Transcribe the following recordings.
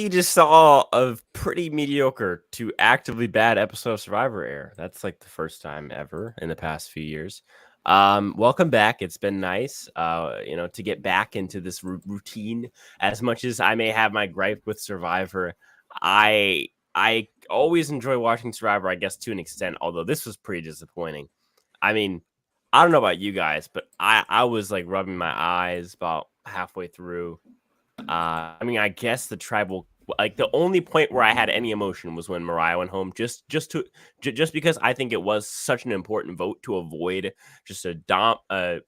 we just saw a pretty mediocre to actively bad episode of Survivor air. That's like the first time ever in the past few years. Welcome back. It's been nice, to get back into this routine. As much as I may have my gripe with Survivor, I always enjoy watching Survivor, I guess, to an extent, although this was pretty disappointing. I mean, I don't know about you guys, but I was like rubbing my eyes about halfway through. I guess the tribal, like the only point where I had any emotion was when Mariah went home, just because I think it was such an important vote to avoid just a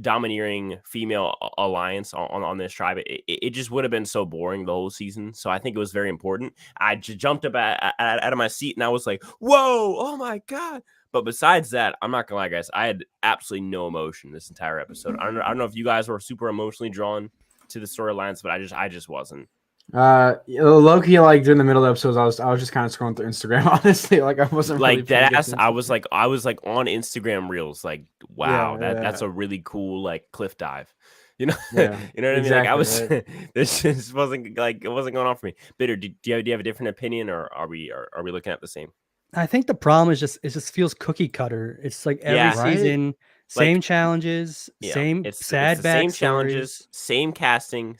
domineering female alliance on this tribe. It just would have been so boring the whole season. So I think it was very important. I jumped up out of my seat and I was like, whoa, oh my God. But besides that, I'm not gonna lie, guys, I had absolutely no emotion this entire episode. I don't know if you guys were super emotionally drawn to the storylines, but I just wasn't. Low-key, like during the middle of the episodes, I was just kind of scrolling through Instagram, honestly. Like I wasn't Like really that ass, I was like on Instagram reels, like wow, Yeah, that's a really cool like cliff dive. You know, yeah, you know what I mean? Like I exactly, was right. this just wasn't like it wasn't going on for me. Bitter, do you have a different opinion, or are we looking at the same? I think the problem is it just feels cookie cutter. It's like every Yeah. Right? season, same Like challenges, yeah, same it's sad the same backstories. challenges, same casting,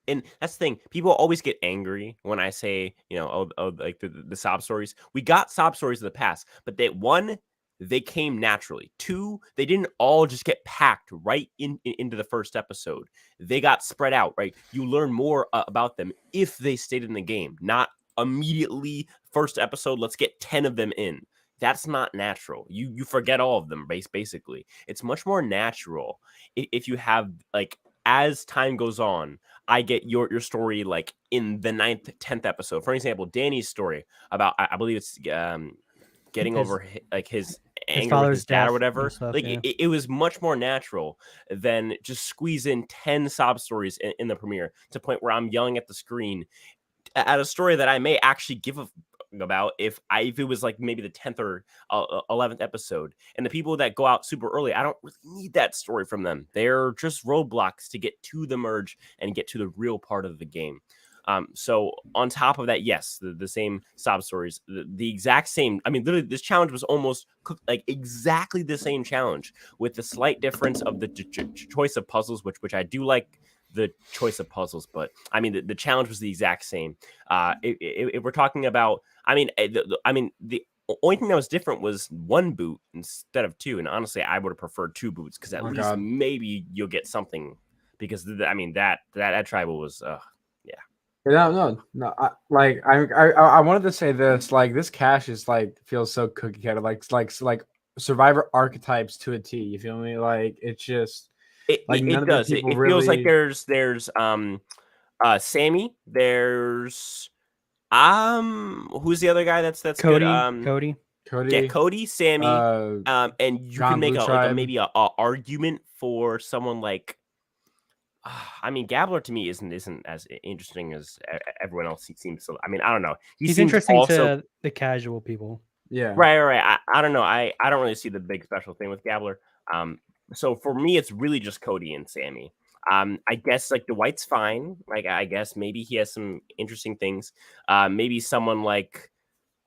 and that's the thing. People always get angry when I say, like the sob stories. We got sob stories in the past, but they came naturally. Two, they didn't all just get packed right into the first episode. They got spread out, right? You learn more about them if they stayed in the game, not immediately first episode. Let's get 10 of them in. That's not natural. You forget all of them, basically. It's much more natural if you have, like, as time goes on, I get your story like in the 9th, 10th episode. For example, Danny's story about I believe it's getting over his anger with his father's dad or death whatever. and stuff, Like yeah. it was much more natural than just squeeze in 10 sob stories in the premiere to the point where I'm yelling at the screen at a story that I may actually give a about if it was like maybe the 10th or 11th episode. And the people that go out super early, I don't really need that story from them. They're just roadblocks to get to the merge and get to the real part of the game. So on top of that, yes, the same sob stories, the exact same. I mean, literally, this challenge was almost like exactly the same challenge with the slight difference of the choice of puzzles, which I do like the choice of puzzles, but I mean, the challenge was the exact same. If we're talking about, the only thing that was different was one boot instead of two. And honestly, I would have preferred two boots because at least God. maybe you'll get something. Because that tribal was, No. I wanted to say this. Like this cash is like feels so cookie cutter. Like Survivor archetypes to a T. You feel me? Like it's just like none it of the does. It people feels like really. there's Sammy. There's who's the other guy that's good? Cody. Yeah, Cody, Cody, Sammy, and you can John make Blue maybe Tribe. a argument for someone like. I mean, Gabler to me isn't as interesting as everyone else seems to. I mean, I don't know. He He's seems interesting also to the casual people. Yeah. right. I don't know. I don't really see the big special thing with Gabler. So for me, it's really just Cody and Sammy. I guess like Dwight's fine. Like I guess maybe he has some interesting things. Maybe someone like.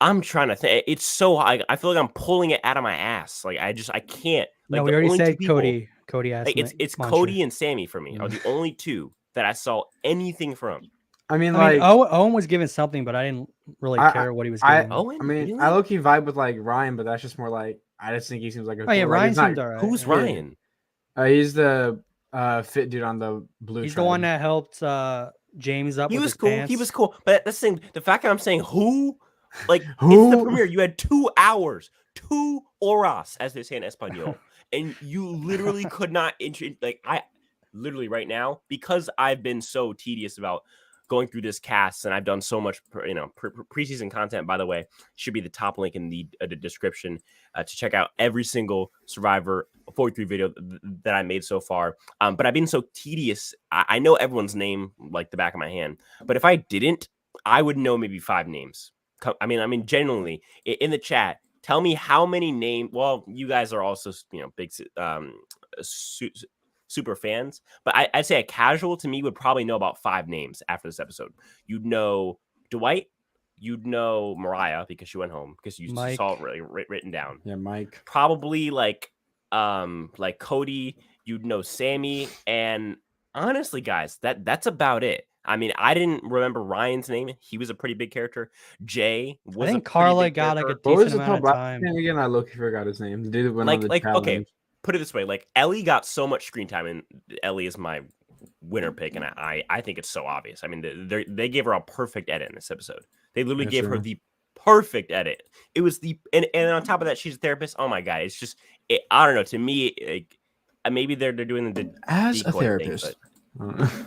I'm trying to think. It's so I feel like I'm pulling it out of my ass. Like I can't. No, Like we the already only two said people. Cody. Cody asked Like him it's Muncher. Cody and Sammy for me are the only two that I saw anything from. I mean, I mean, like Owen was given something, but I didn't really care what he was I given. Owen, mean, I really? low key vibe with like Ryan, but that's just more like I just think he seems like a Oh yeah, cool. Like Ryan it's not. seemed all right. Who's Yeah. Ryan? He's the fit dude on the Blue He's Tribe. the one that helped James up He with was his cool. pants. He was cool. But that's the thing. The fact that I'm saying who, like, it's the Who? premiere. You had 2 hours, 2 horas, as they say in Espanol, and you literally could not I literally right now, because I've been so tedious about going through this cast, and I've done so much, preseason content. By the way, should be the top link in the description to check out every single Survivor 43 video that I made so far. But I've been so tedious. I know everyone's name like the back of my hand, but if I didn't, I would know maybe 5 names. I mean, genuinely in the chat, tell me how many names. Well, you guys are also big super fans, but I'd say a casual to me would probably know about 5 names after this episode. You'd know Dwight, you'd know Mariah because she went home because you Mike. saw it written down. Yeah, Mike. Probably like Cody, you'd know Sammy, and honestly, guys, that's about it. I mean, I didn't remember Ryan's name. He was a pretty big character. Jay was I a think pretty Carla big got like a character. What was decent the tall amount of black time. name again? I look, forgot his name. The dude that went on the Like challenge. okay, put it this way, like Ellie got so much screen time, and Ellie is my winner pick, and I think it's so obvious. I mean, they gave her a perfect edit in this episode. They literally gave her the perfect edit. It was and on top of that, she's a therapist. Oh my god, it's just I don't know. To me, like, maybe they're doing the as a decoy therapist. thing,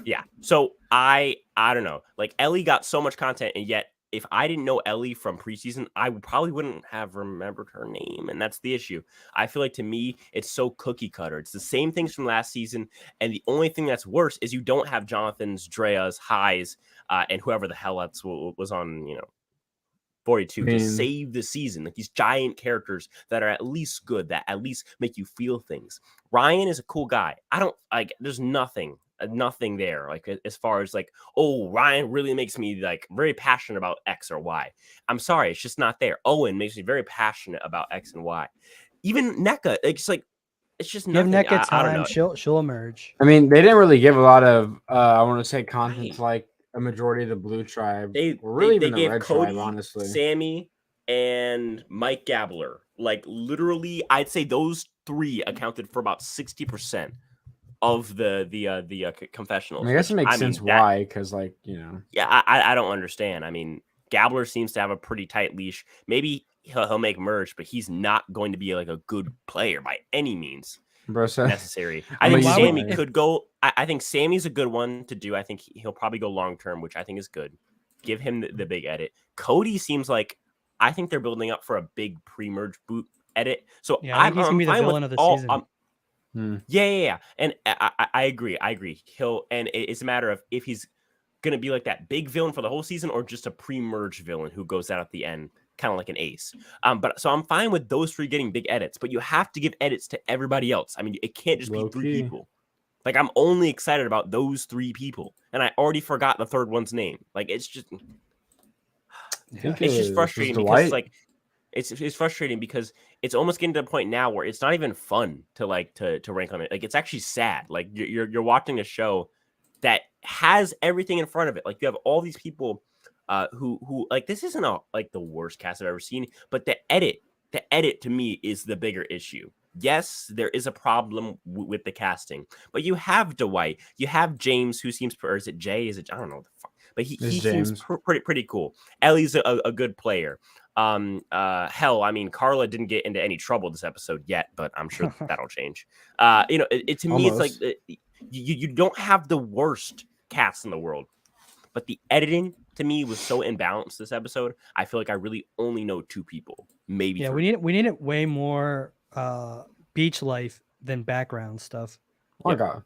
yeah. So I don't know. Like Ellie got so much content, and yet if I didn't know Ellie from preseason, I probably wouldn't have remembered her name, and that's the issue. I feel like to me, it's so cookie cutter. It's the same things from last season, and the only thing that's worse is you don't have Jonathan's, Drea's, Highs, and whoever the hell else was on, 42 to save the season. Like these giant characters that are at least good, that at least make you feel things. Ryan is a cool guy. I don't like. There's nothing there. Like as far as like, oh, Ryan really makes me like very passionate about X or Y. I'm sorry, it's just not there. Owen makes me very passionate about X and Y. Even NECA, it's just nothing. Give NECA I don't time. know. She'll emerge. I mean, they didn't really give a lot of I want to say content to like a majority of the Blue Tribe. They the gave Red Cody, Tribe, honestly. Sammy, and Mike Gabler. Like literally, I'd say those 3 accounted for about 60% of the confessionals. I guess it makes sense why, because Yeah, I don't understand. I mean, Gabler seems to have a pretty tight leash. Maybe he'll make merge, but he's not going to be like a good player by any means necessary. I think Sammy could go. I think Sammy's a good one to do. I think he'll probably go long term, which I think is good. Give him the big edit. Cody seems like I think they're building up for a big pre-merge boot edit. So yeah, I think he's gonna be the villain of the season. Yeah, and I agree. And it's a matter of if he's gonna be like that big villain for the whole season or just a pre-merge villain who goes out at the end, kind of like an ace. But so I'm fine with those 3 getting big edits, but you have to give edits to everybody else. I mean, it can't just be 3 people. Like I'm only excited about those 3 people, and I already forgot the third one's name. Like it's just frustrating because like it's frustrating because it's almost getting to the point now where it's not even fun to rank on it. Like it's actually sad. Like you're watching a show that has everything in front of it. Like you have all these people who like this isn't like the worst cast I've ever seen, but the edit to me is the bigger issue. Yes, there is a problem with the casting, but you have Dwight, you have James, who seems, or is it Jay? Is it, I don't know what the fuck, but he seems pretty cool. Ellie's a good player. Hell, I mean, Carla didn't get into any trouble this episode yet, but I'm sure that'll change. To me, it's like you don't have the worst cast in the world, but the editing to me was so imbalanced this episode. I feel like I really only know 2 people, maybe. Yeah, 3. we need it way more beach life than background stuff. Oh my god!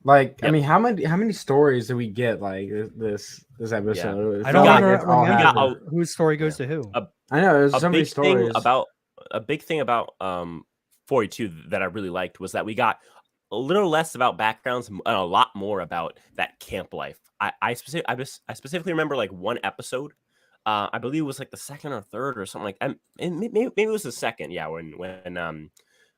Like I mean, how many stories do we get like this episode? I don't remember whose story goes to who. I know there's so many stories. A big thing about 42 that I really liked was that we got a little less about backgrounds and a lot more about that camp life. I specifically remember like one episode. I believe it was like the second or third or something like that. And maybe it was the second. Yeah, when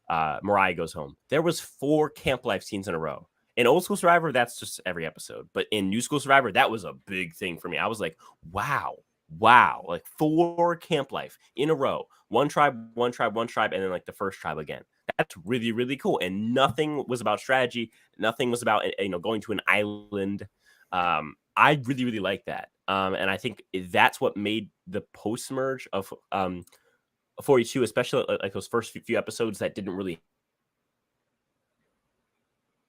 Mariah goes home. There was 4 camp life scenes in a row. In Old School Survivor, that's just every episode. But in New School Survivor, that was a big thing for me. I was like, wow, like 4 camp life in a row. One tribe, and then like the first tribe again. That's really, really cool. And nothing was about strategy. Nothing was about going to an island. I really, really like that. And I think that's what made the post-merge of 42, especially like those first few episodes that didn't really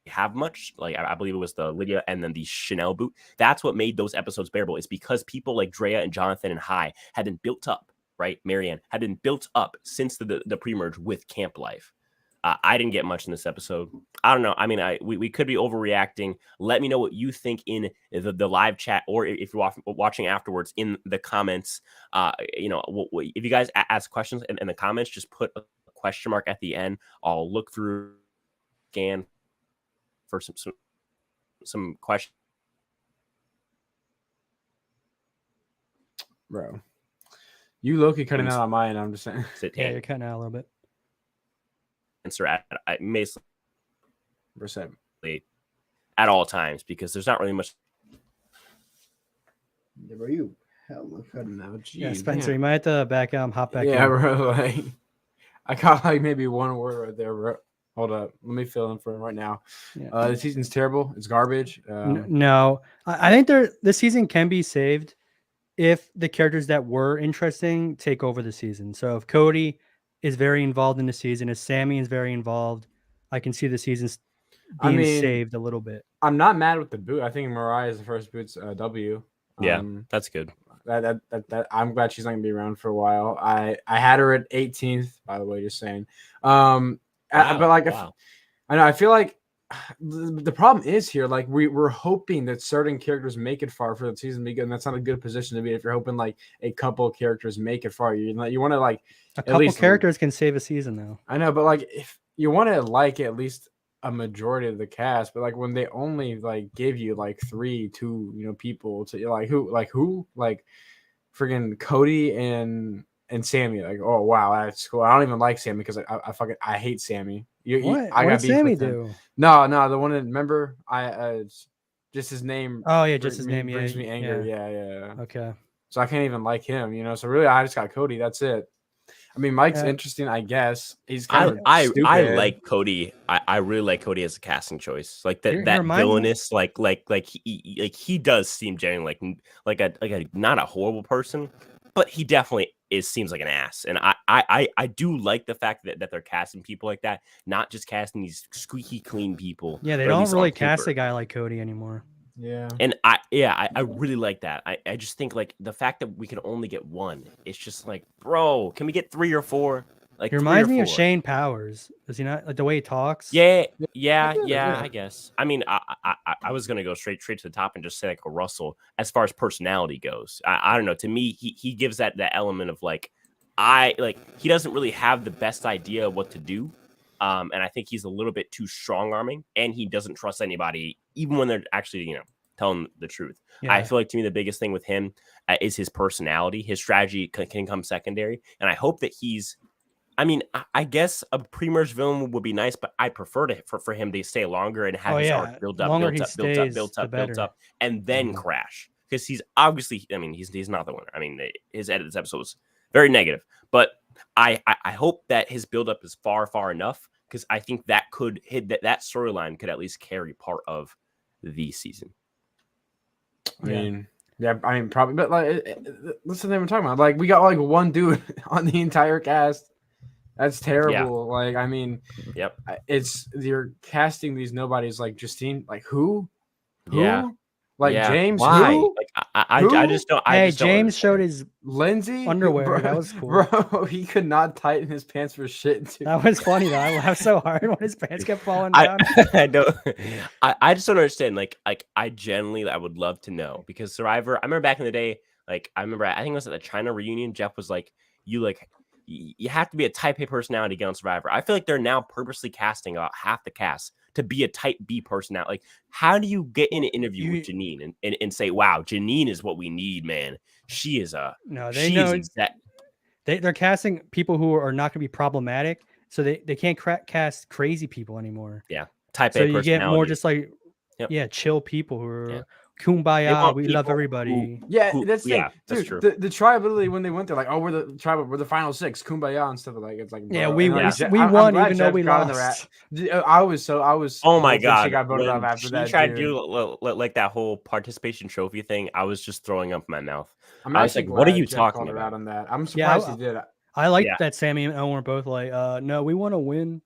have much. Like I believe it was the Lydia and then the Chanel boot. That's what made those episodes bearable. It's because people like Drea and Jonathan and High had been built up, right? Marianne had been built up since the pre-merge with camp life. I didn't get much in this episode. I don't know. I mean, we could be overreacting. Let me know what you think in the live chat, or if you're watching afterwards in the comments. If you guys ask questions in the comments, just put a question mark at the end. I'll look through, scan for some questions. Bro, you low-key cutting out on mine. I'm just saying. Yeah, you're cutting out a little bit. Answer at Percent at all times because there's not really much. Yeah, bro, you hella cutting out. Jeez, Yeah, Spencer, you might have to back out, hop back. Yeah, in. bro. Like, I got like maybe one word right there, bro. Hold up, let me fill in for him right now. Yeah. The season's terrible. It's garbage. No, I think this season can be saved if the characters that were interesting take over the season. So if Cody is very involved in the season, if Sammy is very involved, I can see the seasons being saved a little bit. I'm not mad with the boot. I think Mariah is the first boot's W. Yeah, that's good. That I'm glad she's not gonna be around for a while. I had her at 18th, by the way, just saying. But like, wow. I know, I feel like the problem is here, like we're hoping that certain characters make it far for the season to be good, and that's not a good position to be if you're hoping like a couple of characters make it far. You want to like a couple characters can save a season though. I know, but like if you want to like at least a majority of the cast, but like when they only like give you like 2 people to like who friggin' Cody and Sammy, like, oh wow, that's cool. I don't even like Sammy because I hate Sammy. What got did Sammy do? No, the one that remember just his name. Oh yeah, just his name brings me anger. Yeah. Okay. So I can't even like him, So really, I just got Cody. That's it. I mean, Mike's interesting, I guess. He's kind of I like Cody. I really like Cody as a casting choice. Like that villainous, like he does seem genuinely like a not a horrible person, but he definitely seems like an ass. And I do like the fact that they're casting people like that, not just casting these squeaky clean people. Yeah, they don't really cast a guy like Cody anymore. Yeah. And I really like that. I just think like the fact that we can only get one, it's just like, bro, can we get 3 or 4? Like, it reminds me of Shane Powers. Does he not like the way he talks? Yeah, I guess. I mean, I was gonna go straight to the top and just say like a Russell as far as personality goes. I don't know. To me, he gives that element of like he doesn't really have the best idea of what to do. And I think he's a little bit too strong-arming, and he doesn't trust anybody, even when they're actually, telling the truth. Yeah. I feel like to me the biggest thing with him is his personality. His strategy can come secondary, and I hope that he's. I mean, I guess a pre-merge villain would be nice, but I prefer for him to stay longer and have his arc build up, and then crash. Because he's obviously, I mean, he's not the winner. I mean, his edit this episode was very negative, but I hope that his buildup is far enough, because I think that could hit that storyline could at least carry part of the season. I mean, probably, but like, what's the name we're talking about? Like, we got like one dude on the entire cast. That's terrible. Yeah. Like, I mean, it's you're casting these nobodies like Justine. Like who? Yeah. Like James? Why? Who? Like, I just don't. James showed his Lindsay underwear. Bro, that was cool. Bro, he could not tighten his pants for shit. Too. That was funny though. I laughed so hard when his pants kept falling down. I just don't understand. Like I would love to know, because Survivor. I remember back in the day. Like I think it was at the China reunion. Jeff was like, you have to be a type A personality to get on Survivor. I feel like they're now purposely casting about half the cast to be a type B personality. Like, how do you get in an interview with Janine and say, wow, Janine is what we need, man. She is a... No, they know that they're casting people who are not going to be problematic, so they can't cast crazy people anymore. Yeah, type A personality. So you get more just like, chill people who are... Kumbaya, we love everybody. That's true. The tribe, when they went there, like, oh, we're the tribe, we're the final 6, Kumbaya and stuff like it's like, bro. We won even though we lost. I was. Oh my god! She got voted off after that. She tried to do like that whole participation trophy thing. I was just throwing up in my mouth. I was like, "What are you talking about?" On that, I'm surprised he did. I like that Sammy and Owen were both like, "No, we want to win."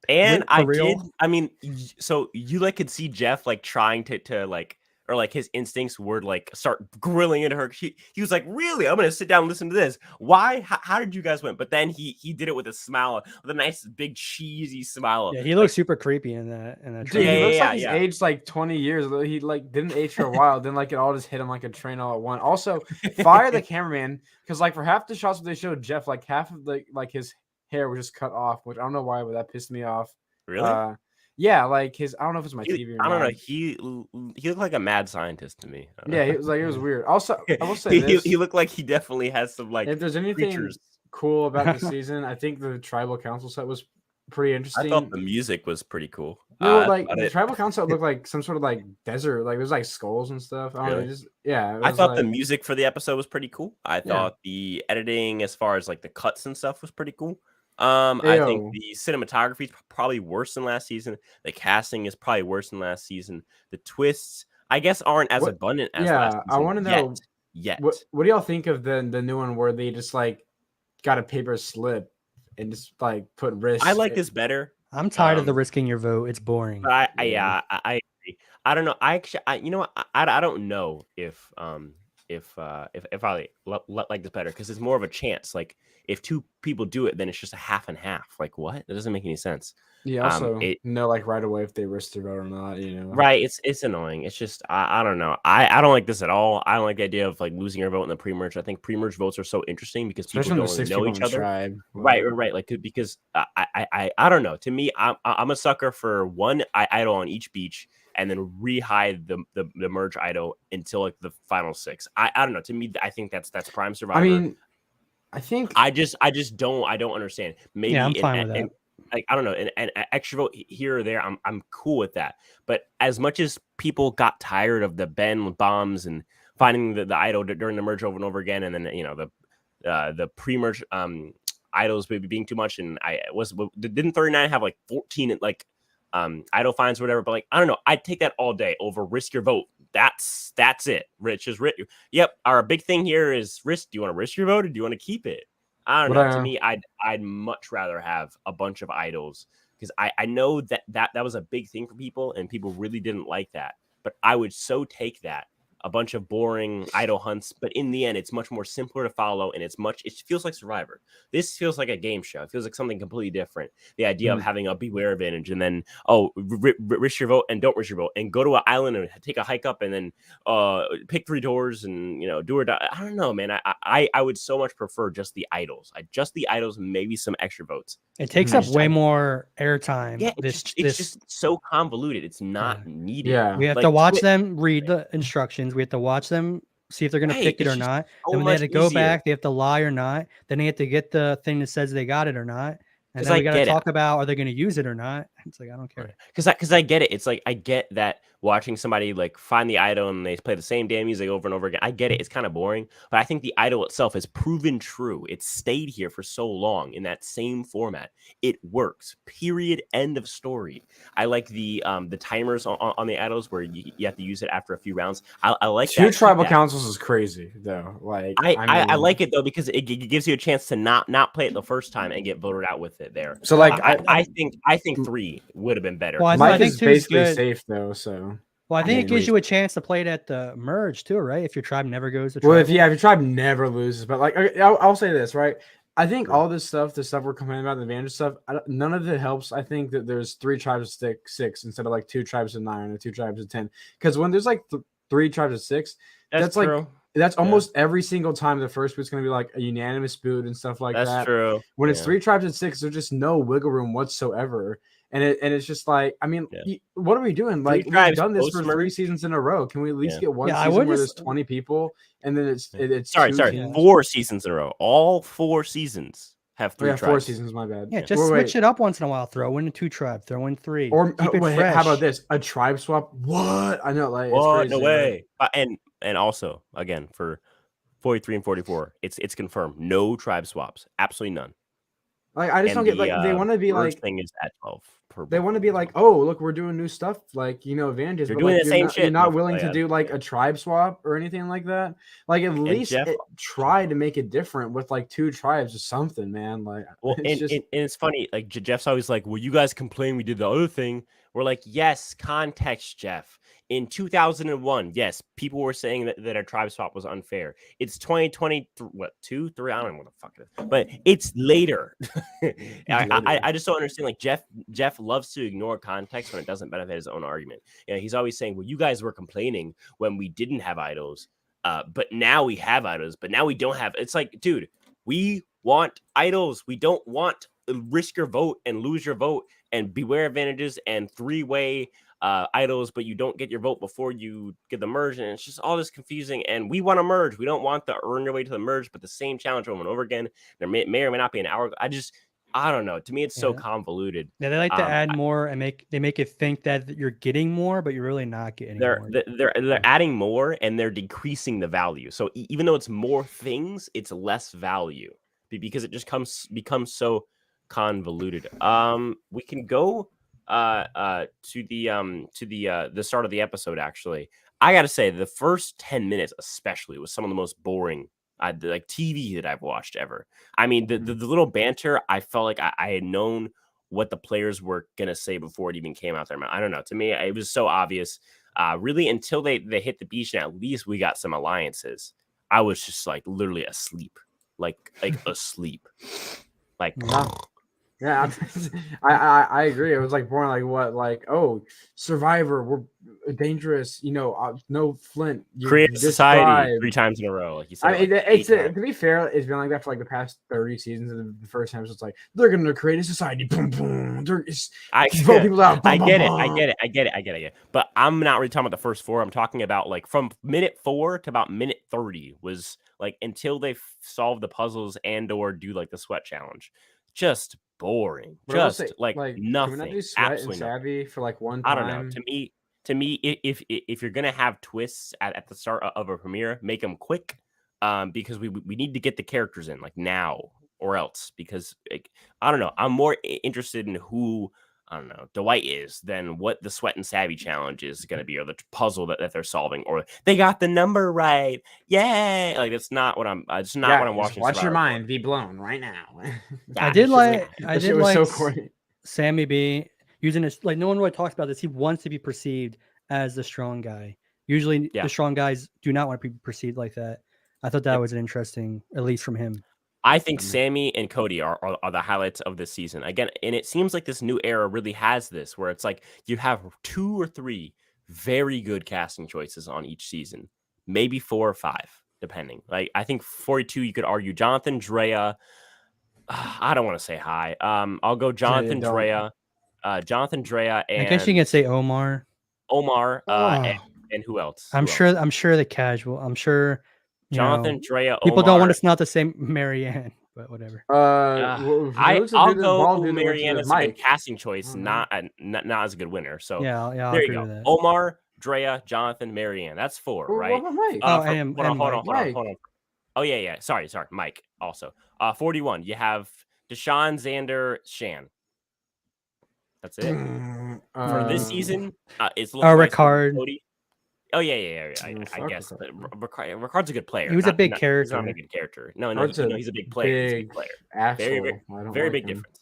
And I did. I mean, so you could see Jeff like trying to like. Or like his instincts were like start grilling into her. He was like, really? I'm gonna sit down and listen to this. Why? How did you guys win? But then he did it with a smile, with a nice big cheesy smile. Yeah, he looks super creepy in that. Dude, he looks like he's aged like 20 years. He like didn't age for a while. Then like it all just hit him like a train all at once. Also, fire the cameraman, because like for half the shots that they showed Jeff, like half of the like his hair was just cut off, which I don't know why, but that pissed me off. Really? Yeah, like his. I don't know if it's my TV or I don't know. not. He looked like a mad scientist to me. Yeah, it was weird. Also, I will say he this: he looked like he definitely has some like if there's anything creatures. cool about the season, I think the tribal council set was pretty I interesting. thought the music was pretty cool. No, That's like about the it. tribal council looked like some sort of like desert, like there's like skulls and stuff. I don't know, Really? just yeah. It I was thought the like music for the episode was pretty cool. I yeah. thought the editing, as far as like the cuts and stuff, was pretty cool. I think Ayo. the cinematography is probably worse than last season. The casting is probably worse than last season. The twists, I guess, aren't as What? abundant as last Yeah, I season want to know yet. what do y'all think of the new one where they just like got a paper slip and just like put I risk. like this better. I'm tired of the Um, risking your vote. It's boring. But Yeah. I agree. I don't know. You know what? I don't know if I like this better, because it's more of a chance. Like if two people do it, then it's just a half and half. Like what? That doesn't make any sense. Yeah. Also, It know like right away if they risk their vote or not. You know. right. It's annoying. It's just I don't know. I don't like this at all. I don't like the idea of like losing your vote in the pre-merge. I think pre-merge votes are so interesting because Especially people when don't there's really 6 know people each in the other. tribe. Right. Like because I don't know. To me, I'm a sucker for one idol on each beach, and then rehide the merge idol until like the final 6. I don't know. To me, I think that's Prime Survivor. I mean, I think I just don't understand. Maybe Yeah, I'm fine with that. like I don't know, an extra vote here or there, I'm cool with that. But as much as people got tired of the Ben bombs and finding the idol during the merge over and over again, and then the pre-merge idols maybe being too much, and didn't 39 have like 14 like idol finds or whatever? But like I don't know, I'd take that all day over risk your vote. That's it. Rich is rich. Yep. Our big thing here is risk. Do you want to risk your vote or do you want to keep it? I don't know. To me, I'd much rather have a bunch of idols, because I know that was a big thing for people and people really didn't like that. But I would so take that, a bunch of boring idol hunts, but in the end, it's much more simpler to follow, and it feels like Survivor. This feels like a game show. It feels like something completely different. The idea of having a beware advantage, and then risk your vote and don't risk your vote, and go to an island and take a hike up, and then pick 3 doors and do or die. I don't know, man. I would so much prefer just the idols. Just the idols, maybe some extra votes. It takes up way more airtime. Yeah, it's just so convoluted. It's not needed. Yeah. We have Like, to watch them read the instructions. We have to watch them see if they're going to pick it or not. Then when they have to go back, they have to lie or not. Then they have to get the thing that says they got it or not. And then we got to talk about, are they going to use it or not? It's like, I don't care. Because I get it. It's like, I get that watching somebody like find the idol and they play the same damn music over and over again. I get it. It's kind of boring, but I think the idol itself has proven true. It's stayed here for so long in that same format. It works. Period. End of story. I like the timers on the idols where you have to use it after a few rounds. I like 2 that. tribal councils is crazy though. Like I like it though, because it gives you a chance to not play it the first time and get voted out with it there. So like I think 3 would have been better. Well, Mike I think is 2 basically good. safe though. So well, I think it gives you a chance to play it at the merge too, right? If your tribe never goes to well, if your tribe never loses, but like I'll say this, right? I think Sure. all this stuff, the stuff we're complaining about, the advantage stuff, none of it helps. I think that there's 3 tribes of 6 instead of like 2 tribes of 9 or 2 tribes of 10. Because when there's like 3 tribes of 6, that's like true. that's almost every single time the first boot's going to be like a unanimous boot and stuff like that. That's true. When it's 3 tribes of 6, there's just no wiggle room whatsoever. And it's just like, I mean, what are we doing? Like, we've done this for 3 seasons in a row. Can we at least get one season where there's 20 people and then it's sorry, 4 seasons in a row. All 4 seasons have 3 tribes. 4 seasons, my bad. Yeah, just switch it up once in a while. Throw in a 2 tribe, throw in 3. Or keep it fresh. How about this? A tribe swap? What? I know, like what? It's crazy. No way. And also, again, for 43 and 44, it's confirmed. No tribe swaps. Absolutely none. Like I just don't get, like, they want to be like, thing is at 12. They want to be like, oh, look, we're doing new stuff, like, advantages. You're but doing like, the same shit. You're not willing to do like a tribe swap or anything like that. Like, at least try to make it different with like 2 tribes or something, man. Like, well, and it's funny. Like Jeff's always like, well, you guys complain we did the other thing. We're like, yes, context, Jeff. In 2001, yes, people were saying that a tribe swap was unfair. It's 2020, what, 2, 3? I don't know what the fuck it is, but it's later. I just don't understand. Like Jeff loves to ignore context when it doesn't benefit his own argument. He's always saying, well, you guys were complaining when we didn't have idols, but now we have idols, but now we don't have. It's like, dude, we want idols. We don't want risk your vote and lose your vote, and beware advantages and 3-way idols, but you don't get your vote before you get the merge, and it's just all this confusing. And we want to merge. We don't want to earn your way to the merge, but the same challenge over and over again. There may or may not be an hour. I don't know. To me, it's so convoluted. Yeah, they like to add more and make it think that you're getting more, but you're really not getting more. They're adding more and they're decreasing the value. So even though it's more things, it's less value because it just becomes so convoluted. We can go to the start of the episode. Actually, I gotta say the first 10 minutes especially was some of the most boring like TV that I've watched ever. I mean, the little banter, I felt like I had known what the players were gonna say before it even came out their mouth. I don't know. To me, it was so obvious. Really, until they hit the beach, and at least we got some alliances. I was just like literally asleep, like asleep, like. Yeah, I agree. It was like boring. Like what? Like Survivor, we're dangerous. No Flint. Create a society 3 times in a row, like you said. To be fair, it's been like that for like the past 30 seasons. And the first time, it's like they're gonna create a society. Boom, boom. Vote people out. Boom, I get it. boom. I get it. But I'm not really talking about the first 4. I'm talking about like from minute 4 to about minute 30 was like until they solve the puzzles and/or do like the sweat challenge. Just boring, just like nothing. Can we not do Sweat and Savvy for like one time? I don't know. To me, if you're gonna have twists at the start of a premiere, make them quick, because we need to get the characters in like now or else. Because I don't know, I'm more interested in who Dwight is than what the Sweat and Savvy challenge is going to be, or the puzzle that they're solving, or they got the number right. Yay! Like that's not what I'm. It's not what I'm watching. Watch your mind be blown right now. I did like so corny. Sammy B using this. Like no one really talks about this. He wants to be perceived as the strong guy. Usually, the strong guys do not want to be perceived like that. I thought that was an interesting, at least from him. I think Sammy and Cody are the highlights of this season. Again, and it seems like this new era really has this, where it's like you have 2 or 3 very good casting choices on each season, maybe 4 or 5, depending. Like I think 42, you could argue Jonathan, Drea. I don't want to say hi. I'll go Jonathan, Drea, and I guess you can say Omar, and who else? I'm sure the casual. I'm sure. Jonathan, Drea, people Omar. don't want us not to say Marianne, but whatever. I'll go Marianne as a good casting choice, not as a good winner. So yeah, there you go. Omar, Drea, Jonathan, Marianne. That's 4, right? Mike? Hold on. Oh yeah. Sorry, Mike. Also, 41. You have Deshaun, Xander, Shan. That's it for this season. It's Ricard. Cody. Oh yeah. I guess Ricard's a good player. He was a big character. He's not a good character. No, he's a big player. He's a big player. Very big difference.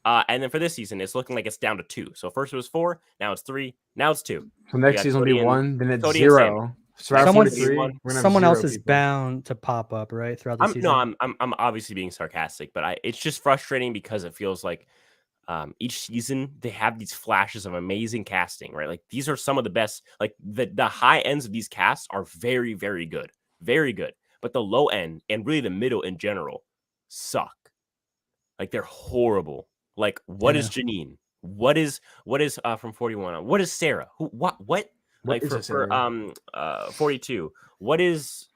And then for this season, it's looking like it's down to 2. So first it was 4, now it's 3, now it's 2. So next season will be 1, then it's 0. Someone else is bound to pop up right throughout the season. No, I'm obviously being sarcastic, but it's just frustrating because it feels like each season they have these flashes of amazing casting, right? Like these are some of the best. Like the high ends of these casts are very, very good, but the low end and really the middle in general suck. Like they're horrible. Like what is Janine? What is from 41? What is Sarah? What? Like for 42, what is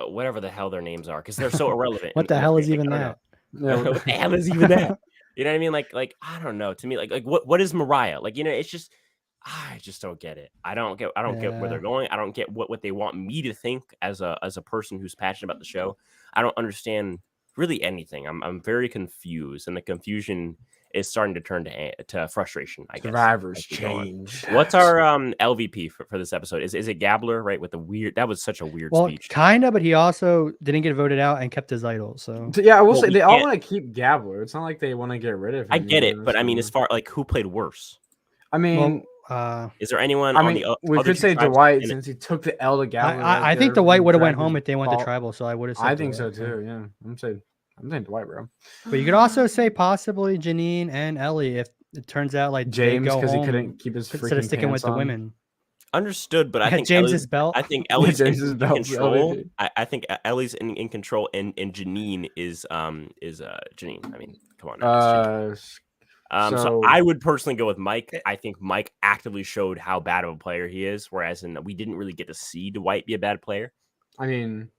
whatever the hell their names are, because they're so irrelevant. What the hell is even that? What the hell is even that? You know what I mean? Like I don't know. To me, like what is Mariah? Like, it's just I just don't get it. I don't get where they're going. I don't get what they want me to think as a person who's passionate about the show. I don't understand really anything. I'm very confused, and the confusion is starting to turn to frustration, I guess. Survivors change. What's our LVP for this episode? Is it Gabler, right? With the weird, that was such a weird speech. Kind of, but he also didn't get voted out and kept his idol. So yeah, I will say they all want to keep Gabler. It's not like they want to get rid of him. I get it, but I mean, as far like who played worse? I mean, is there anyone? We could say Dwight since he took the L to Gabler. I think Dwight would have went home if they went to tribal. So I would have. I think so too. Yeah, I'm saying Dwight, bro. But you could also say possibly Janine and Ellie if it turns out like James because he couldn't keep his freaking instead of sticking with on. the women. Understood, but I Yeah, think James's belt. I think Ellie's James's in belt's control. LVP. I think Ellie's in control, and Janine is Janine. I mean, come on, now, it's Janine. So So I would personally go with Mike. I think Mike actively showed how bad of a player he is, whereas we didn't really get to see Dwight be a bad player. I mean,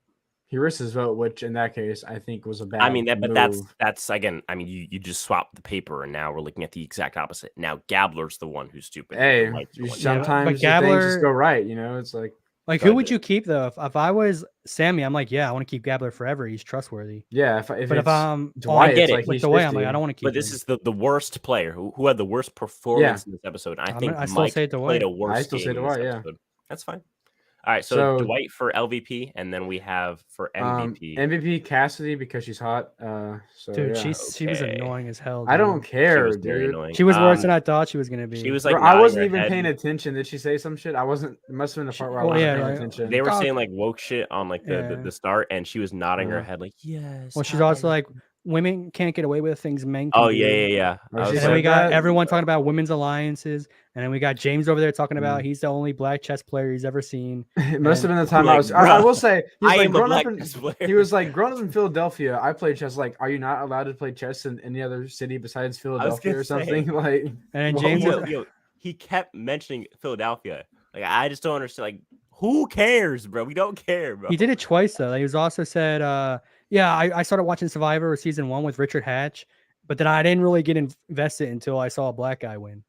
he risked his vote, which in that case I think was a bad. I mean, but move. that's again. I mean, you just swap the paper, and now we're looking at the exact opposite. Now Gabler's the one who's stupid. Hey, sometimes things just go right. You know, it's like who would you keep though? If I was Sammy, I'm like, yeah, I want to keep Gabler forever. He's trustworthy. Yeah, if I'm Dwight, I get it. Like with Dwight, I'm like, I don't want to keep. But this is the worst player who had the worst performance in this episode. I think Mike played a worse game in this episode. That's fine. All right, so Dwight for LVP, and then we have for MVP. MVP Cassidy because she's hot. Dude, she was annoying as hell. Dude. I don't care, she dude. She was worse than I thought she was gonna be. She was like, I wasn't even paying attention. Did she say some shit? I wasn't. It must have been the part where I wasn't paying attention. They were saying like woke shit on like the start, and she was nodding her head like yes. Well, she's also like, women can't get away with things men can do. Yeah. And then we got everyone talking about women's alliances, and then we got James over there talking about he's the only black chess player he's ever seen. It must have been the time I will say he was like growing up in Philadelphia. I played chess. Like, are you not allowed to play chess in any other city besides Philadelphia or something? Like, and James, he kept mentioning Philadelphia. Like, I just don't understand. Like, who cares, bro? We don't care, bro. He did it twice though. He was also said, I started watching Survivor season 1 with Richard Hatch, but then I didn't really get invested until I saw a black guy win.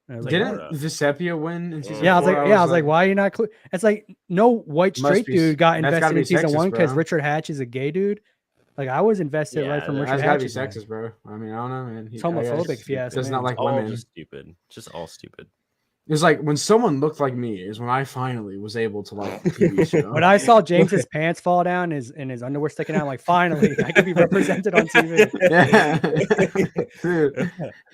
Didn't Visepia win in season 4? I was like, why are you not? It's like no white straight dude got invested in season 1 because Richard Hatch is a gay dude. Like I was invested right from Richard Hatch. That's gotta be sexist, bro. I mean, I don't know, man. It's homophobic if you ask me. Does not like women. Just all stupid. It's like when someone looked like me is when I finally was able to like a TV show. When I saw James's pants fall down and his underwear sticking out, I'm like, finally, I can be represented on TV. Yeah. Dude,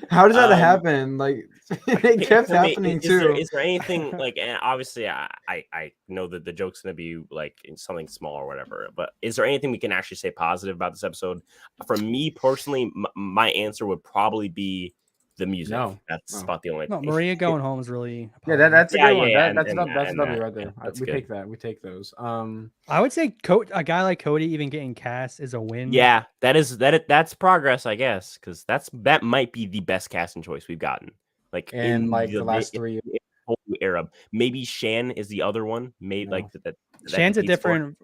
how does that happen? Like, it kept happening too. Is there anything like? And obviously, I know that the joke's gonna be like something small or whatever. But is there anything we can actually say positive about this episode? For me personally, my answer would probably be the music. No, that's about the only thing. Maria going home is really that's a good one. Yeah, that's W right there. We good. take that. We take those. I would say a guy like Cody even getting cast is a win. Yeah, that's progress, I guess, because that might be the best casting choice we've gotten. Like in like the last 3 era. Maybe Shan is the other one. Maybe like that. Shan's a different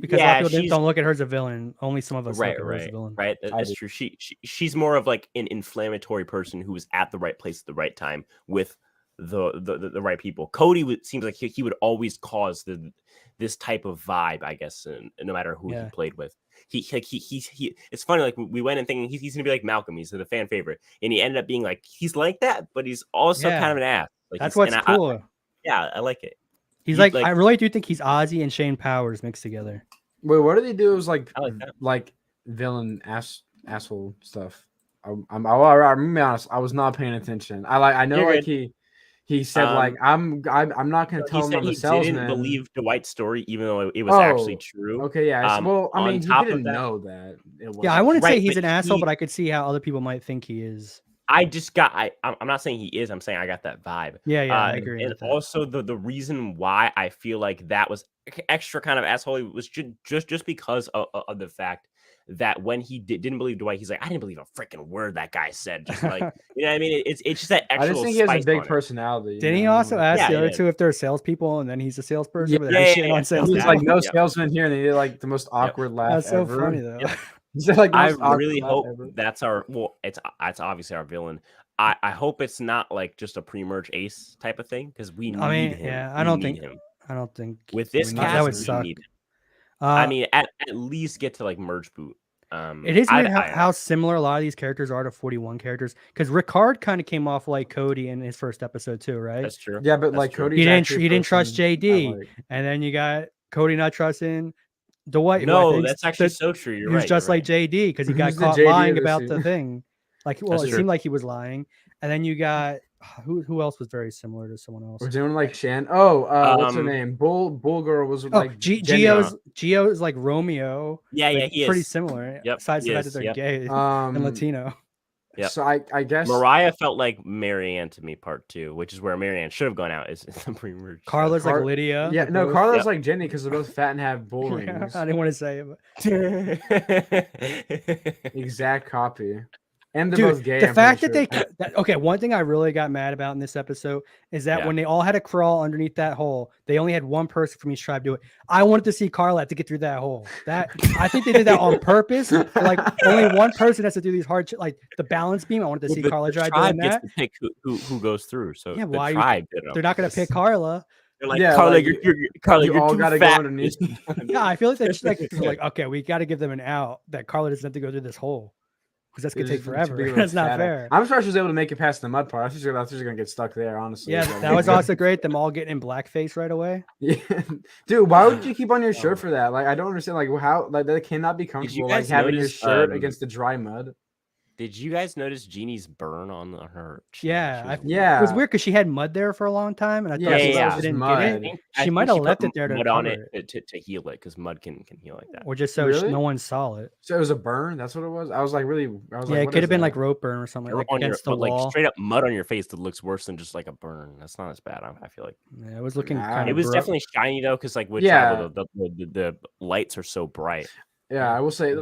because a lot of people don't look at her as a villain. Only some of us look at her as a villain. Right, that's true. She's more of like an inflammatory person who was at the right place at the right time with the right people. Cody seems like he would always cause this type of vibe, I guess, no matter who he played with. He it's funny, like we went in thinking he's gonna be like Malcolm, he's the fan favorite, and he ended up being like he's like that, but he's also kind of an ass. Like, that's what's cool. I like it. He's like I really do think he's Ozzy and Shane Powers mixed together. Wait, what did he do? It was like like villain asshole stuff. I'm gonna be honest. I was not paying attention. I know like he said like I'm not gonna tell him I'm a salesman. He didn't believe Dwight's story, even though it was actually true. Okay, yeah. Well, I mean, he didn't know that. I wouldn't say he's an asshole, but I could see how other people might think he is. I'm not saying he is. I'm saying I got that vibe. Yeah, I agree. And also the reason why I feel like that was extra kind of asshole was just because of the fact that when he didn't believe Dwight, he's like, I didn't believe a freaking word that guy said. Just like, you know what I mean? It's just that extra. I just think he has a big personality. Didn't he also ask the other two if they're salespeople, and then he's a salesperson? He's like, no salesman here, and he did like the most awkward laugh. That's so funny though. Like I really hope that's our it's obviously our villain. I hope it's not like just a pre-merge ace type of thing because we need him. Yeah, I don't think with this cast that would suck. I mean, at least get to like merge boot. It is weird how similar a lot of these characters are to 41 characters because Ricard kind of came off like Cody in his first episode too, right? That's true. Yeah, but like Cody, he didn't trust JD, and then you got Cody not trusting Dwight. No, that's actually so true. You're right. He was just like JD because he got caught lying about the thing. Like, well, it seemed like he was lying, and then you got who else was very similar to someone else? Was anyone like Shan? What's her name? Bull girl was like Gio is like Romeo. Yeah, he pretty is similar. Yep, besides the fact that they're gay and Latino. Yep. So I guess Mariah felt like Marianne to me, part 2, which is where Marianne should have gone out. Is the pre-merge stuff. Carla's like Lydia. Yeah, they're no, both- Carla's Yep. like Jenny because they're both fat and have bull Yeah, rings. I didn't want to say it, but Exact copy. And they're dude, both gay. the I'm fact pretty that okay, one thing I really got mad about in this episode is that Yeah. when they all had to crawl underneath that hole, they only had one person from each tribe do it. I wanted to see Carla have to get through that hole. That I think they did that on purpose. Like only one person has to do these hard like the balance beam. I wanted to see Carla try doing gets that. to pick who goes through. So Yeah, the why tribe did it they're on not going to purpose. pick Carla. They're like, Yeah, Carla, like, Carla, you you're all too gotta go fat. underneath. Yeah, I feel like they're like, okay, we got to give them an out that Carla doesn't have to go through this hole because that's gonna take forever. That's not fair. I'm sure she was able to make it past the mud part. I thought she was gonna get stuck there, honestly. Yeah, But, that was also great. Them all getting in blackface right away. Yeah, dude, why would you keep on your shirt for that? Like, I don't understand. Like, how like that cannot be comfortable. Like guys having your notice, shirt against the dry mud. Did you guys notice Jeannie's burn on her chin? Yeah, Yeah, it was weird because she had mud there for a long time, and I thought Yeah, she so that just was didn't mud. get it. She might have left it there to mud on cover it to heal it, because mud can heal like that. or just so Really? no one saw it. So it was a burn. That's what it was. I was like, really. I was Yeah, like, it what could is have been that? like rope burn or something like On your, against the but like wall. straight up mud on your face that looks worse than just like a burn. That's not as bad. I feel like Yeah, it was looking Nah, kind it of. was definitely shiny though, because like with Yeah. tribal, the lights are so bright. Yeah, I will say. I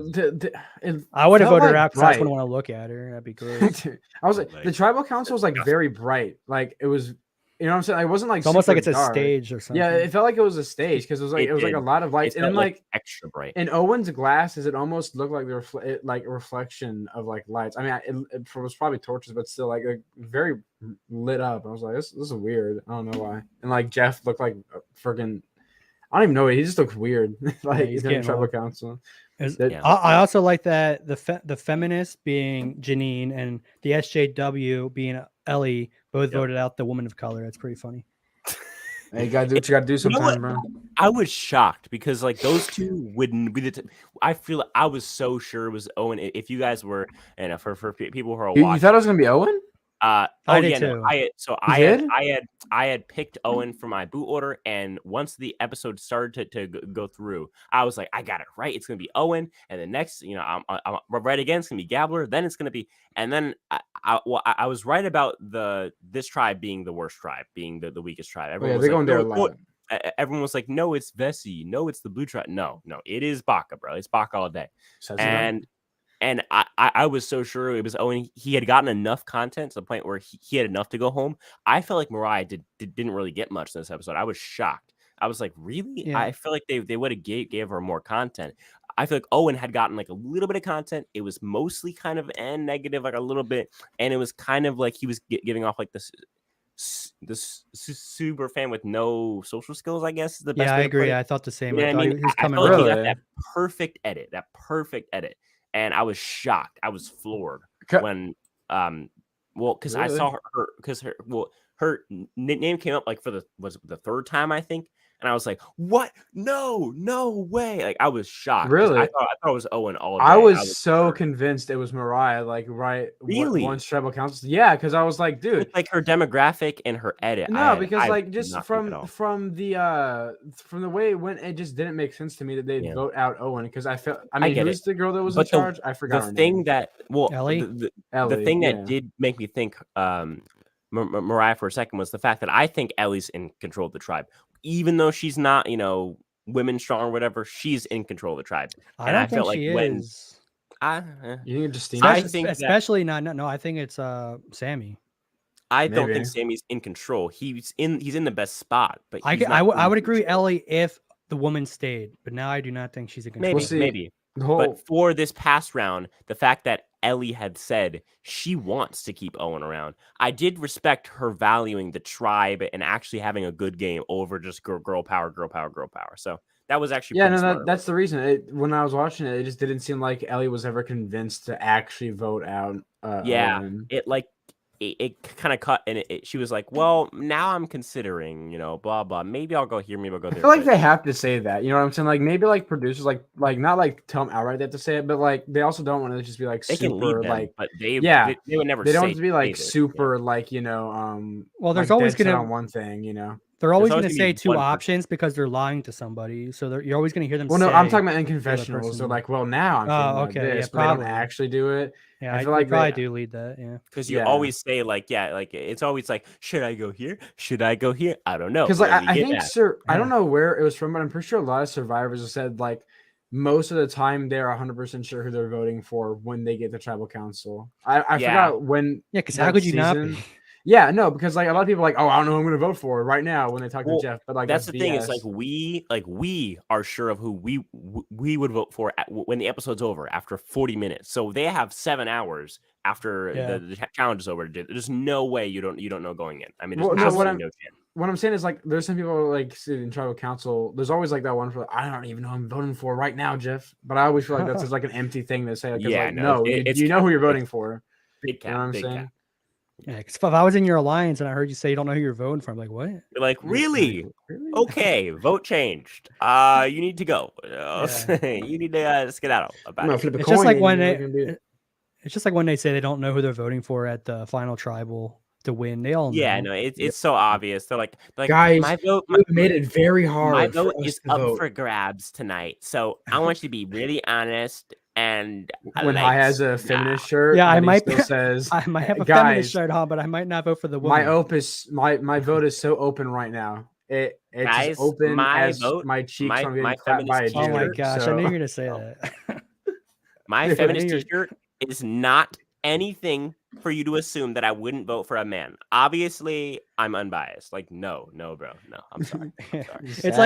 would have felt voted her like out because I just bright. wouldn't want to look at her. That'd be great. I was like, the tribal council was like very bright. Like it was, you know what I'm saying? It wasn't like It's almost like it's super a dark. stage or something. Yeah, it felt like it was a stage because it was like It like a did. lot of lights, It and then felt like extra bright. in Owen's glasses, it almost looked like like a reflection of like lights. I mean, it was probably torches, but still like very lit up. I was like, this is weird. I don't know why. And like Jeff looked like freaking. I don't even know. He just looked weird. Like he's he's in getting tribal old. council. Yeah. I also like that the feminist being Janine and the SJW being Ellie both voted out the woman of color. That's pretty funny. Hey, you gotta do what you gotta do sometimes, bro. I was shocked because like those two wouldn't be I feel I was so sure it was Owen. If you guys were, and for people who are You watching, thought it was gonna be Owen? I did yeah, too. No, I had picked Owen for my boot order, and once the episode started to go through, I was like, I got it right. It's gonna be Owen, and the next, I'm right again. It's gonna be Gabler. Then it's gonna be, and then I was right about this tribe being the worst tribe, being the weakest tribe. Everyone was they're like, going there a "No, lot. everyone was like, no, it's Vessi. No, it's the blue tribe. No, it is Baka, bro. It's Baka all day. And I was so sure it was Owen. He had gotten enough content to the point where he had enough to go home. I felt like Mariah didn't really get much in this episode. I was shocked. I was like, really? Yeah. I feel like they would have gave her more content. I feel like Owen had gotten like a little bit of content. It was mostly kind of negative, like a little bit. And it was kind of like he was giving off like this super fan with no social skills, I guess is the best. Yeah, I way to put agree. it. I thought the same. You know I what thought I mean? he was I coming felt like he right. got that perfect edit. And I was shocked. I was floored when because I saw her because her name came up like was the third time, I think. And I was like, "What? No way!" Like I was shocked. Really? I thought it was Owen all day. I was so convinced it was Mariah. Like Really? once tribal council. Yeah, because I was like, dude, with like her demographic and her edit. no, because I like did just not think at all. from the way it went, it just didn't make sense to me that they'd Yeah. vote out Owen because I I mean, get who's it. the girl that was But in charge? I forgot her the thing name. that Ellie? the Ellie, thing that yeah. did make me think Mariah for a second was the fact that I think Ellie's in control of the tribe, even though she's not, women strong or whatever. She's in control of the tribe. I And don't I think felt like she when is. You think Justina? I Especially, think that- especially not. No, I think it's Sammy. I don't Maybe. think Sammy's in control. He's in the best spot, but I he's I not would in agree with control. Ellie if the woman stayed, but now I do not think she's in control. Maybe, We'll see. maybe. The whole But for this past round, the fact that Ellie had said she wants to keep Owen around, I did respect her valuing the tribe and actually having a good game over just girl power. So that was actually yeah, pretty no, smart. that's the reason. When I was watching it, it just didn't seem like Ellie was ever convinced to actually vote out. Owen. It kind of cut, and she was like, "Well, now I'm considering, blah blah. Maybe I'll go here, maybe I'll go I there." feel like but- they have to say that. You know what I'm saying? Like maybe like producers like not like tell them outright they have to say it, but like they also don't want to just be like they can lead super them, like but they yeah, would never. they don't say have to be like say this, super like Well, there's like always dead set gonna on one thing. They're always always going to gonna say be two one person. options because they're lying to somebody. So you're always going to hear them Well, say. no, I'm talking about in the other confessionals. They're person. like, well, now I'm feeling like Okay, yeah, this, but they don't probably. actually do it. Yeah, I feel they like probably do lead that. Yeah. Because you Yeah. always say like, yeah, like it's always like, should I go here? Should I go here? I don't know. Because like Let me I get think back. I don't know where it was from, but I'm pretty sure a lot of survivors have said like most of the time they're 100% sure who they're voting for when they get the tribal council. I Yeah. forgot when. Yeah, because how what could you not season. be? Yeah, no, because like a lot of people are like, oh, I don't know who I'm going to vote for right now when they talk Well, to Jeff, but like that's the thing BS. is like we are sure of who we would vote for when the episode's over after 40 minutes. So they have 7 hours after the challenge is over. There's no way you don't know going in. I mean, there's Well, no, absolutely no chance. What I'm saying is like there's some people like sit in tribal council. There's always like that one for I don't even know who I'm voting for right now, Jeff. But I always feel like that's just like an empty thing to say. Like, Yeah, like no, no, it's you know who you're cap. voting for. Big You know what cap, I'm big saying? cap. Yeah, because if I was in your alliance and I heard you say you don't know who you're voting for, I'm like, what? You're like, really? Really? Okay, vote changed. You need to go. You need to skedaddle about No, it. flip a It's coin. just like and when you're they, gonna be- it's just like when they say they don't know who they're voting for at the final tribal to win. They all know. Yeah, no, it's so obvious. They're like guys, my vote. you made it very hard. My vote for us is to up vote. for grabs tonight, so I want you to be really honest. And When High has a feminist shirt, Yeah, I and he might still says, I might have a guys, feminist shirt on, but I might not vote for the woman. my vote is so open right now. It's guys, as open my as vote, my cheeks my when I'm getting clapped by a feminist dude. Oh my t-shirt, gosh, I so- knew you were gonna say that. my Yeah, feminist you're- t-shirt is not anything for you to assume that I wouldn't vote for a man. Obviously, I'm unbiased. Like, no, bro, no. I'm sorry. It's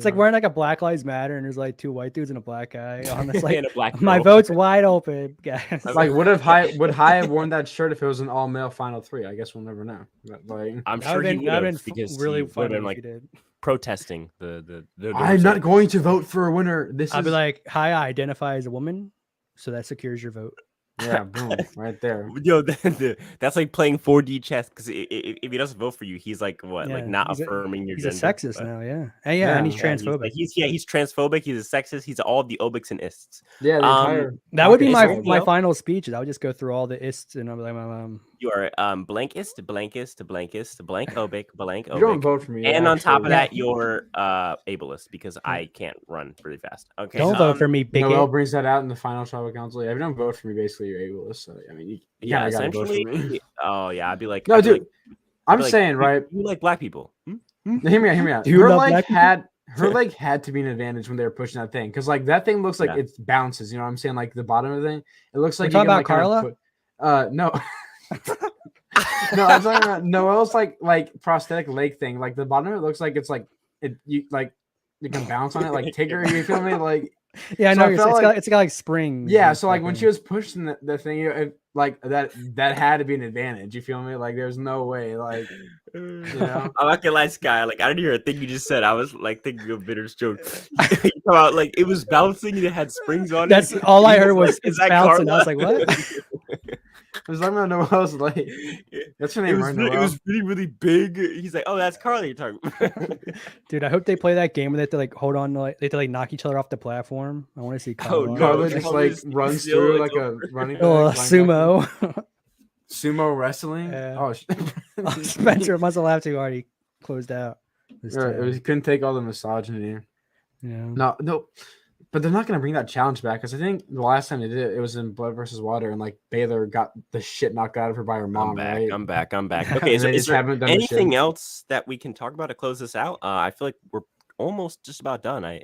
like wearing like a Black Lives Matter and there's like two white dudes and a black guy on this. Like, And a black my girl. vote's wide open, guys. Like, would High have worn that shirt if it was an all male final three? I guess we'll never know. But, like, I'm That sure would've he been- would that'd have been because really he would have funny been if like you did. protesting the I'm not going to vote for a winner. This I'd is be like, hi, I identify as a woman, so that secures your vote. yeah, boom, right there. Yo, that's like playing 4D chess because if he doesn't vote for you, he's like what, like Yeah, not he's a- affirming your He's a gender. sexist but- now, yeah. And he's Yeah, transphobic. He's transphobic. He's a sexist. He's all the obics and ists. Yeah, the entire That would be Is my there anything my else? final speeches. I would just go through all the ists and I'm like, You are blankist, blank obic, blank You don't obic. vote for me. And on top of actually. that, you're ableist because I can't run pretty fast. Okay. don't vote for me, bigot. Noel brings that out in the final tribal council. Yeah, if you don't vote for me, basically you're ableist. So I mean, you Yeah, kind of gotta vote for me. essentially. Oh yeah, I'd be like, No, I'd be dude, like, I'm I'd be like, saying right. You like black people? Hear me out. Do you Her love leg black people? had to be an advantage when they were pushing that thing because like that thing looks like Yeah. it bounces. You know what I'm saying? Like the bottom of the thing, it looks like You're talking can, about like, kind of Carla? no. No, I'm talking about Noel's like prosthetic leg thing. Like the bottom of it looks like it's like you can bounce on it like Tigger. You feel me? Like Yeah, I So know. I It's felt got like springs. yeah. and So like stuff when in she it. was pushing the thing, like that had to be an advantage. You feel me? Like there's no way. Like I'm know? not gonna lie, Sky. Like I didn't hear a thing you just said. I was like thinking of Bitter's joke. You come out like it was bouncing and it had springs on That's it. all I He heard like, was "Is it's that bouncing. I was Carla?" like, what? I was talking about Noel's leg. That's her It name, was, right? really, it Noel? was really big. He's like, "Oh, that's Carly." You're talking. Dude, I hope they play that game where they have to like hold on, like they have to like knock each other off the platform. I want to see Carla. no. Carla just Carla like just runs still, through it's like a over. running Oh, back, linebacker. sumo. Sumo wrestling. Yeah. Oh, Spencer must have laughed too hard. He closed out. This Yeah, time. he couldn't take all the misogyny. Yeah. No, but they're not gonna bring that challenge back because I think the last time they did it was in Blood versus Water, and like Baylor got the shit knocked out of her by her mom. Right? I'm back. Okay, And is they there just haven't done the anything shit. else that we can talk about to close this out? I feel like we're almost just about done.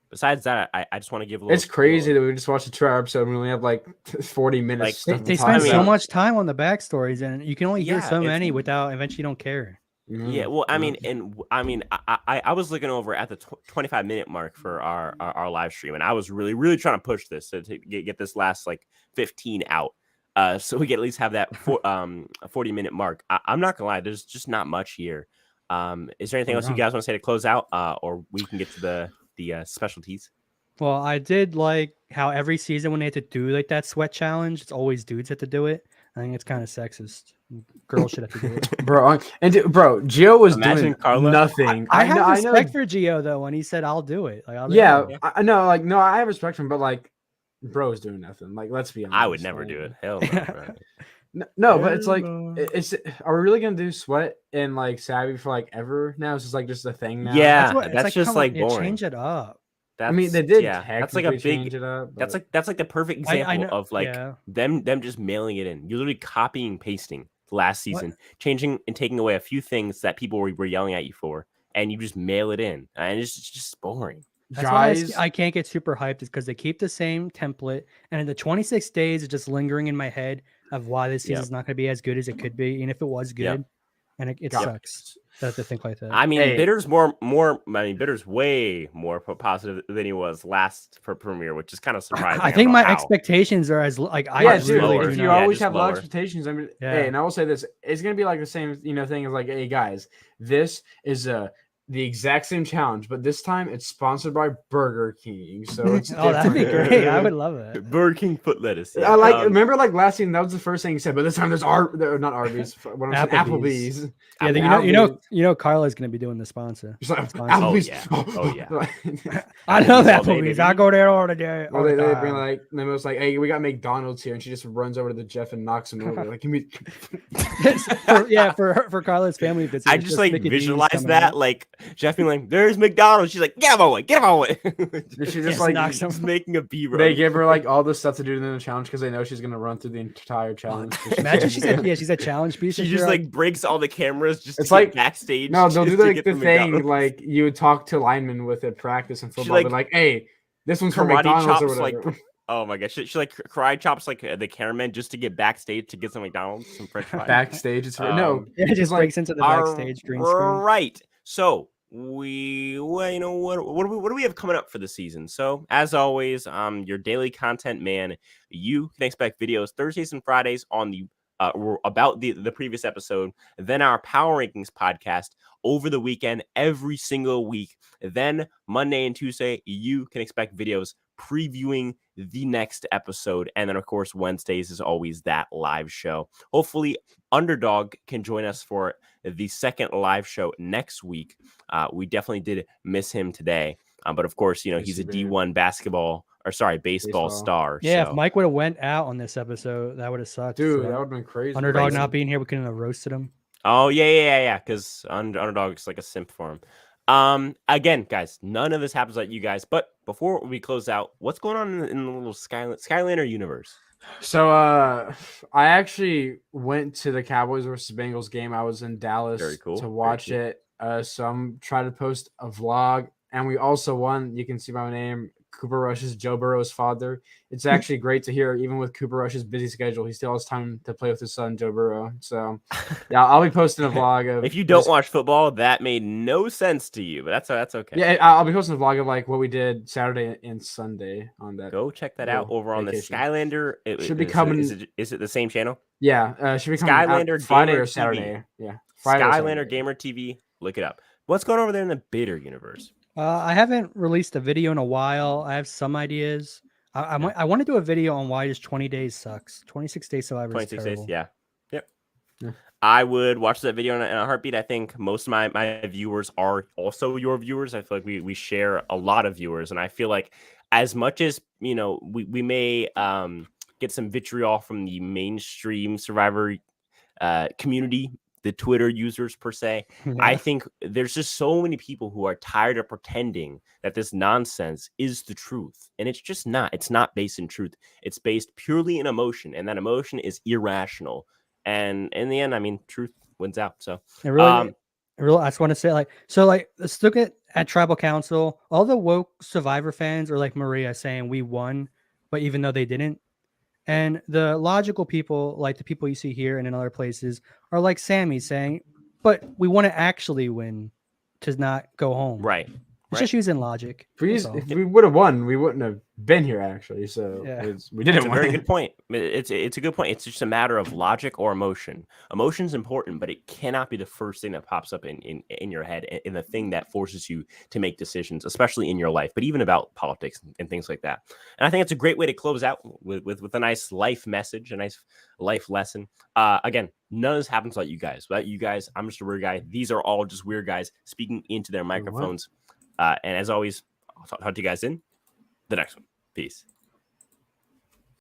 Besides that, I just want to give a little. It's crazy that we just watched a 2-hour episode and we only have like 40 minutes. Like, to They talk spend so about. much time on the backstories, and you can only hear Yeah, so it's- many without eventually you don't care. Yeah, well, I mean, I was looking over at the 25-minute mark for our live stream, and I was really trying to push this to get this last like 15 out, so we can at least have that 40-minute mark. I'm not gonna lie, there's just not much here. Is there anything else you guys want to say to close out, or we can get to the specialties? Well, I did like how every season when they had to do like that sweat challenge, it's always dudes had to do it. I think it's kind of sexist. Girls should have to do it. Bro, Gio was Imagine doing Carla. nothing. I have know- respect for Gio though when he said I'll do it. Like, I'll do Yeah, it. I know. Like, no, I have respect for him, but like, bro's doing nothing. Like, let's be honest. I would never like, do it. Hell no, bro. No, but it's like are we really gonna do Sweat and like Savvy for like ever now? It's just like just a thing now. Yeah, It's that's like, just come on, like boring. change it up. I mean, they did technically change it up. That's But like the perfect I example know, of like yeah. them just mailing it in. You're literally copying and pasting last season, changing and taking away a few things that people were yelling at you for, and you just mail it in, and it's just boring. That's guys, why I can't get super hyped, is because they keep the same template, and in the 26 days, it's just lingering in my head of why this season's not going to be as good as it could be, and if it was good, and it sucks to think like that. I mean, Bitter's Bitter's way more positive than he was last for premiere, which is kind of surprising. I think my expectations are as like dude, you always have low expectations. I mean, hey, and I will say this: it's gonna be like the same, thing as like, hey guys, this is the exact same challenge, but this time it's sponsored by Burger King. So it's that'd be great. I would love it. Burger King foot lettuce. Yeah. I remember like last season, that was the first thing he said, but this time there's not Arby's, Applebee's. Yeah, you know Carla's gonna be doing the sponsor. Applebee's. Oh yeah. I love Applebee's. I go there all the day. Well, they bring like them was like, hey, we got McDonald's here, and she just runs over to the Jeff and knocks him over. Like, give me. for Carla's family visits. I just like visualize that, like Jeff being like, "There's McDonald's." She's like, "Get him away, get him away." She just like knocks him. Making a B-roll. They give her like all the stuff to do in the challenge because they know she's gonna run through the entire challenge. Imagine she's a challenge piece. She just like breaks all the cameras just it's to like backstage. No, they'll do like the thing like you would talk to linemen with at practice and football, but like, hey, this one's from McDonald's or whatever. Like, oh my gosh, she like karate chops like the cameraman just to get backstage to get some McDonald's, some French fries. Backstage, it's it just breaks into the backstage green screen. Right. So what do we have coming up for the season? So as always, your daily content man. You can expect videos Thursdays and Fridays on the about the previous episode, then our Power Rankings podcast over the weekend every single week. Then Monday and Tuesday, you can expect videos previewing the next episode. And then, of course, Wednesdays is always that live show. Hopefully, Underdog can join us for the second live show next week. We definitely did miss him today. But, of course, he's a D1 baseball star. Yeah, so. If Mike would have went out on this episode, that would have sucked. Dude, that would have been crazy. Underdog not being here, we couldn't have roasted him. Oh, yeah. Because Underdog is like a simp for him. Again, guys, none of this happens like you guys. But before we close out, what's going on in the little Skylander universe? So I actually went to the Cowboys versus Bengals game. I was in Dallas to watch it. So I'm trying to post a vlog. And we also won. You can see my name, Cooper Rush's Joe Burrow's father. It's actually great to hear, even with Cooper Rush's busy schedule, he still has time to play with his son, Joe Burrow. So, yeah, I'll be posting a vlog of. If you don't watch football, that made no sense to you, but that's okay. Yeah, I'll be posting a vlog of like what we did Saturday and Sunday on that. Go check that out over on the Skylander. It should be coming. Is it the same channel? Yeah, should be coming Skylander Friday Gamer or Saturday. TV. Yeah, Friday Skylander Gamer TV. Look it up. What's going on over there in the Bitter universe? I haven't released a video in a while. I have some ideas. I want to do a video on why just 20 days sucks. 26 days Survivor. 26 days, yeah. Yep. Yeah. I would watch that video in a heartbeat. I think most of my viewers are also your viewers. I feel like we share a lot of viewers, and I feel like as much as we may get some vitriol from the mainstream Survivor community, the Twitter users per se. Yeah. I think there's just so many people who are tired of pretending that this nonsense is the truth. And it's just not. It's not based in truth. It's based purely in emotion. And that emotion is irrational. And in the end, I mean, truth wins out. So I just want to say let's look at Tribal Council. All the woke Survivor fans are like Maria saying we won, but even though they didn't. And the logical people, like the people you see here and in other places, are like Sammy saying, but we want to actually win to not go home. Right. It's just using logic. If we would have won, we wouldn't have been here, actually. So we didn't win. It's a very good point. It's a good point. It's just a matter of logic or emotion. Emotion's important, but it cannot be the first thing that pops up in your head and the thing that forces you to make decisions, especially in your life, but even about politics and things like that. And I think it's a great way to close out with a nice life message, a nice life lesson. Again, none of this happens like you guys. Without you guys, I'm just a weird guy. These are all just weird guys speaking into their microphones. And as always, I'll talk to you guys in the next one. Peace.